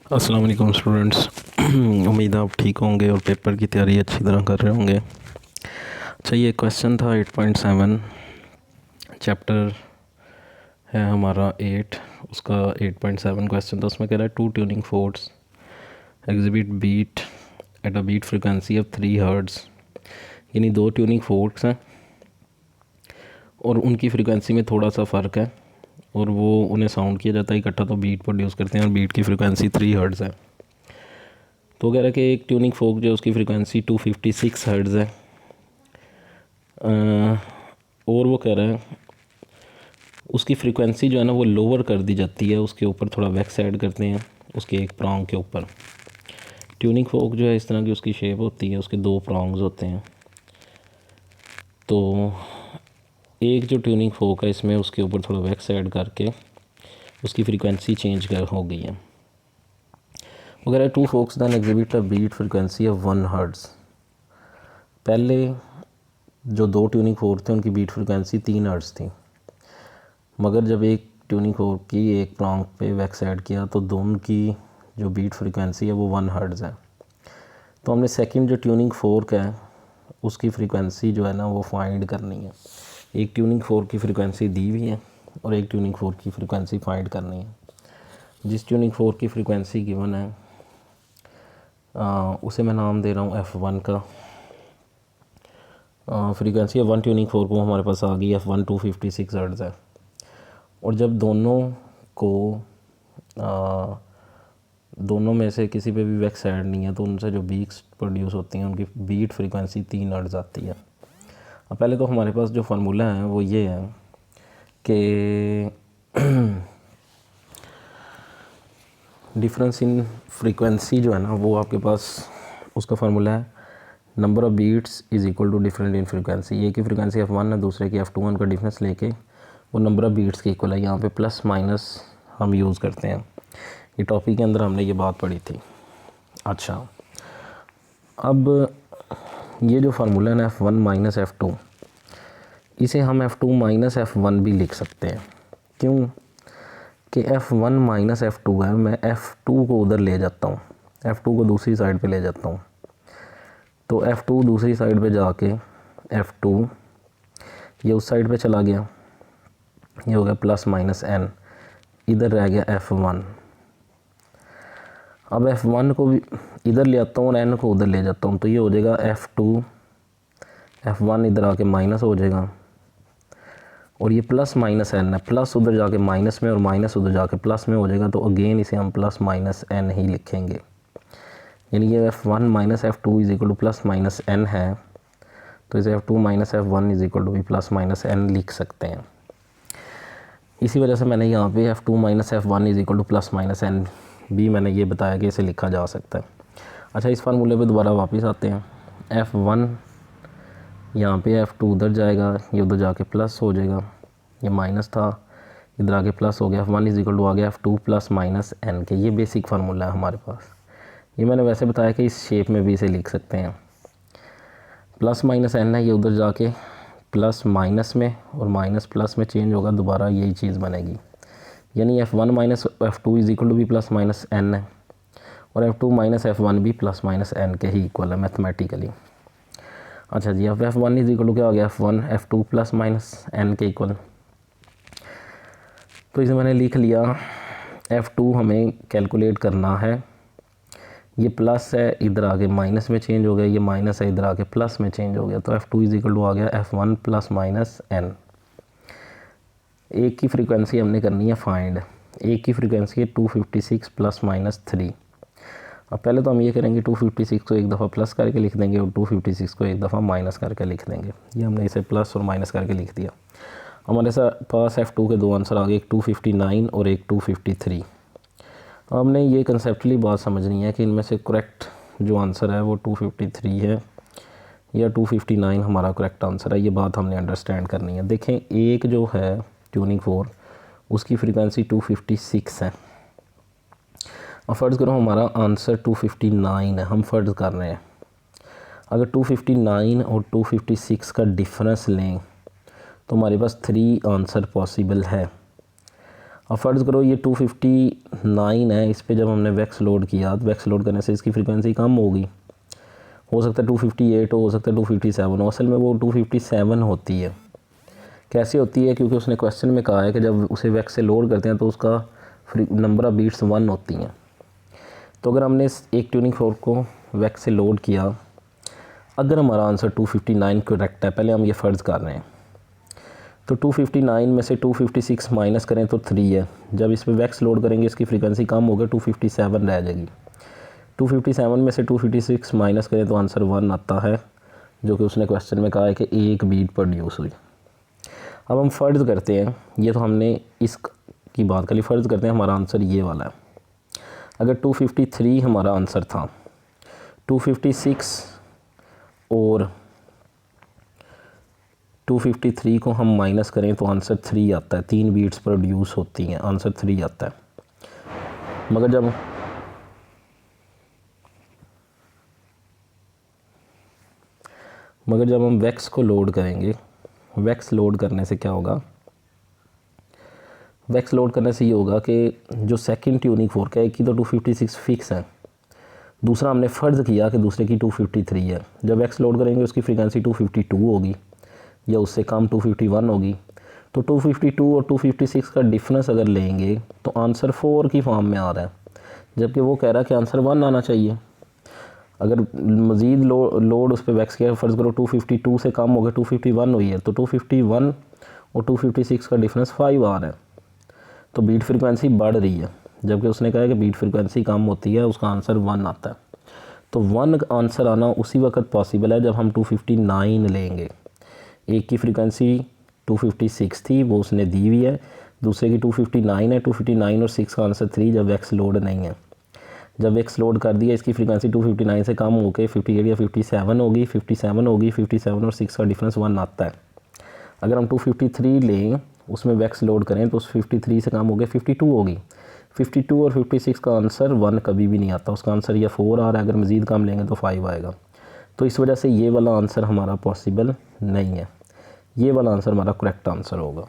अस्सलाम वालेकुम स्टूडेंट्स। उम्मीद है आप ठीक होंगे और पेपर की तैयारी अच्छी तरह कर रहे होंगे। अच्छा, ये क्वेश्चन था 8.7, चैप्टर है हमारा 8, उसका 8.7 क्वेश्चन था। उसमें कह रहा है 2 tuning forks exhibit beat at a beat frequency of 3 hertz. यानी 2 ट्यूनिंग फोर्क्स हैं और उनकी फ्रिक्वेंसी में थोड़ा सा फ़र्क है और वो उन्हें साउंड किया जाता है इकट्ठा, तो बीट प्रोड्यूस करते हैं और बीट की फ्रिक्वेंसी 3 हर्ट्ज़ है। तो कह रहा है कि एक ट्यूनिंग फोक जो उसकी फ्रिक्वेंसी 256 हर्ट्ज़ है, और वो कह रहा है उसकी फ्रिक्वेंसी जो है ना वो लोअर कर दी जाती है, उसके ऊपर थोड़ा वैक्स ऐड करते हैं उसके एक प्रॉन्ग के ऊपर। ट्यूनिंग फोक जो है इस तरह की उसकी शेप होती है, उसके 2 प्रॉन्ग्स होते हैं। तो एक जो ट्यूनिंग फोक है इसमें उसके ऊपर थोड़ा वैक्स ऐड करके उसकी फ्रिक्वेंसी चेंज कर हो गई है। वगैरह 2 forks then exhibit a beat frequency of 1 hertz. पहले जो 2 ट्यूनिंग फोर्क थे उनकी बीट फ्रिक्वेंसी 3 हर्ट्ज़ थी, मगर जब एक ट्यूनिंग फोर्क की एक प्रॉन्ग पे वैक्स ऐड किया तो दोनों की जो बीट फ्रिक्वेंसी है वो 1 हर्ट्ज़ है। तो हमने सेकंड जो ट्यूनिंग फोर्क है उसकी फ्रिक्वेंसी जो है ना वो फाइंड करनी है। एक ट्यूनिंग फोर्क की फ्रिक्वेंसी दी हुई है और एक ट्यूनिंग फोर्क की फ्रिक्वेंसी फाइंड करनी है। जिस ट्यूनिंग फोर्क की फ्रिक्वेंसी गिवन है उसे मैं नाम दे रहा हूँ F1 का। फ्रीक्वेंसी ऑफ 1 ट्यूनिंग फोर्क वो हमारे पास आ गई, F1 256 हर्ट्ज़ है। और जब दोनों में से किसी पे भी वैक्स ऐड नहीं है तो उनसे जो बीट्स प्रोड्यूस होती हैं उनकी बीट फ्रीक्वेंसी 3 हर्ट्ज़ आती है। अब पहले तो हमारे पास जो फार्मूला है वो ये है कि डिफरेंस इन फ्रीक्वेंसी जो है ना वो आपके पास उसका फार्मूला है number of beats is equal to different in frequency. एक की फ्रीक्वेंसी F1 है, दूसरे की F2 का डिफरेंस लेके वो नंबर ऑफ़ बीट्स के इक्वल है। यहाँ पे प्लस माइनस हम यूज़ करते हैं, ये टॉपिक के अंदर हमने ये बात पढ़ी थी। अच्छा, अब ये जो फार्मूला है ना F1 माइनस F2, इसे हम F2 माइनस F1 भी लिख सकते हैं। क्यों कि F1 माइनस F2 है, मैं F2 को उधर ले जाता हूँ, F2 को दूसरी साइड पे ले जाता हूँ, तो F2 दूसरी साइड पे जाके F2 ये उस साइड पे चला गया, ये हो गया प्लस माइनस n, इधर रह गया F1। अब F1 को भी इधर ले आता हूँ और n को उधर ले जाता हूँ, तो ये हो जाएगा F2, F1 इधर आके माइनस हो जाएगा और ये प्लस माइनस n है, प्लस उधर जाके माइनस में और माइनस उधर जाके प्लस में हो जाएगा, तो अगेन इसे हम प्लस माइनस n ही लिखेंगे। यानी ये F1 minus F2 is equal to plus minus n है, तो इसे F2 minus F1 is equal to भी प्लस माइनस n लिख सकते हैं। इसी वजह से मैंने यहाँ पे F2 minus F1 is equal to plus minus n भी मैंने ये बताया कि इसे लिखा जा सकता है। अच्छा, इस फार्मूले पे दोबारा वापस आते हैं। F1 यहाँ पे F2 उधर जाएगा, ये उधर जाके प्लस हो जाएगा, ये माइनस था इधर आके प्लस हो गया, F1 इज़ इक्वल टू आ गया F2 प्लस माइनस n के। ये बेसिक फार्मूला है हमारे पास। ये मैंने वैसे बताया कि इस शेप में भी इसे लिख सकते हैं। प्लस माइनस n है, ये उधर जाके प्लस माइनस में और माइनस प्लस में चेंज होगा, दोबारा यही चीज़ बनेगी। यानी F1 minus F2 is equal to भी प्लस माइनस n है और F2 माइनस F1 भी प्लस माइनस n के ही इक्वल है मैथमेटिकली। अच्छा जी, अब F1 इज़ इक्वल टू क्या हो गया, F1 F2 plus minus n के इक्वल। तो इसे मैंने लिख लिया, F2 हमें कैलकुलेट करना है, ये प्लस है इधर आके माइनस में चेंज हो गया, ये माइनस है इधर आके प्लस में चेंज हो गया, तो F2 इज़ इक्वल टू आ गया F1 प्लस माइनस n। एक की फ्रीक्वेंसी हमने करनी है फाइंड, एक की फ्रीक्वेंसी है 256 प्लस माइनस 3। अब पहले तो हम ये करेंगे 256 को एक दफ़ा प्लस करके लिख देंगे और 256 को एक दफ़ा माइनस करके लिख देंगे। ये हमने इसे प्लस और माइनस करके लिख दिया। हमारे पास F2 के 2 आंसर आ गए, एक 259 और एक 253। हमने ये कंसेप्टली बात समझनी है कि इनमें से करेक्ट जो आंसर है वो 253 है या 259 हमारा करेक्ट आंसर है। ये बात हमने अंडरस्टैंड करनी है। देखें, एक जो है ट्यूनिंग फोर्क उसकी फ्रीक्वेंसी 256 है। अब फ़र्ज़ करो हमारा आंसर 259 है, हम फ़र्ज़ कर रहे हैं अगर 259 और 256 का डिफरेंस लें तो हमारे पास 3 आंसर पॉसिबल है। अब फ़र्ज़ करो ये 259 है, इस पे जब हमने वैक्स लोड किया तो वैक्स लोड करने से इसकी फ्रीक्वेंसी कम होगी, हो सकता है 258 हो सकता है 257 हो, असल में वो 257 होती है। कैसे होती है? क्योंकि उसने क्वेश्चन में कहा है कि जब उसे वैक्स से लोड करते हैं तो उसका नंबर ऑफ़ बीट्स 1 होती हैं। तो अगर हमने एक ट्यूनिंग फोर्क को वैक्स से लोड किया, अगर हमारा आंसर 259 करेक्ट है, पहले हम ये फ़र्ज़ कर रहे हैं, तो 259 में से 256 माइनस करें तो 3 है। जब इस पर वैक्स लोड करेंगे इसकी फ्रीक्वेंसी कम होगी, 257 रह जाएगी। 257 में से 256 माइनस करें तो आंसर 1 आता है, जो कि उसने क्वेश्चन में कहा है कि एक बीट प्रोड्यूस हुई। अब हम फ़र्ज़ करते हैं, ये तो हमने इस की बात करी, फ़र्ज़ करते हैं हमारा आंसर ये वाला है। अगर 253 हमारा आंसर था, 256 और 253 को हम माइनस करें तो आंसर 3 आता है। 3 बीट्स प्रोड्यूस होती हैं, आंसर 3 आता है। मगर जब हम वैक्स को लोड करेंगे, वैक्स लोड करने से क्या होगा? वैक्स लोड करने से ये होगा कि जो सेकंड ट्यूनिंग फोर्क है, एक की तो 256 फिक्स है, दूसरा हमने फ़र्ज़ किया कि दूसरे की 253 है। जब वैक्स लोड करेंगे उसकी फ्रीक्वेंसी 252 होगी या उससे कम 251 होगी। तो 252 और 256 का डिफरेंस अगर लेंगे तो आंसर 4 की फॉर्म में आ रहा है, जबकि वो कह रहा है कि आंसर 1 आना चाहिए। अगर मज़ीद लोड उस पर वैक्स किया, फ़र्ज़ करो 252 से कम हो गया, 251 हुई है, तो 251 और 256 का डिफरेंस 5 आ रहा है, तो बीट फ्रीक्वेंसी बढ़ रही है। जबकि उसने कहा है कि बीट फ्रीक्वेंसी कम होती है, उसका आंसर 1 आता है। तो 1 आंसर आना उसी वक्त पॉसिबल है जब हम 259 लेंगे। एक की फ्रीक्वेंसी 256 थी, वो उसने दी हुई है, दूसरे की 259 है। 259 और 6 का आंसर 3 जब वैक्स लोड नहीं है। जब वैक्स लोड कर दिया, इसकी फ्रीक्वेंसी 259 से कम होकर 58 या 57 होगी, 57 और 6 का डिफरेंस 1 आता है। अगर हम 253 लें, उसमें वैक्स लोड करें तो उस 53 से कम हो गया 52 होगी। 52 और 56 का आंसर 1 कभी भी नहीं आता, उसका आंसर या 4 आ रहा है, अगर मज़ीद कम लेंगे तो 5 आएगा। तो इस वजह से ये वाला आंसर हमारा पॉसिबल नहीं है, ये वाला आंसर हमारा करेक्ट आंसर होगा।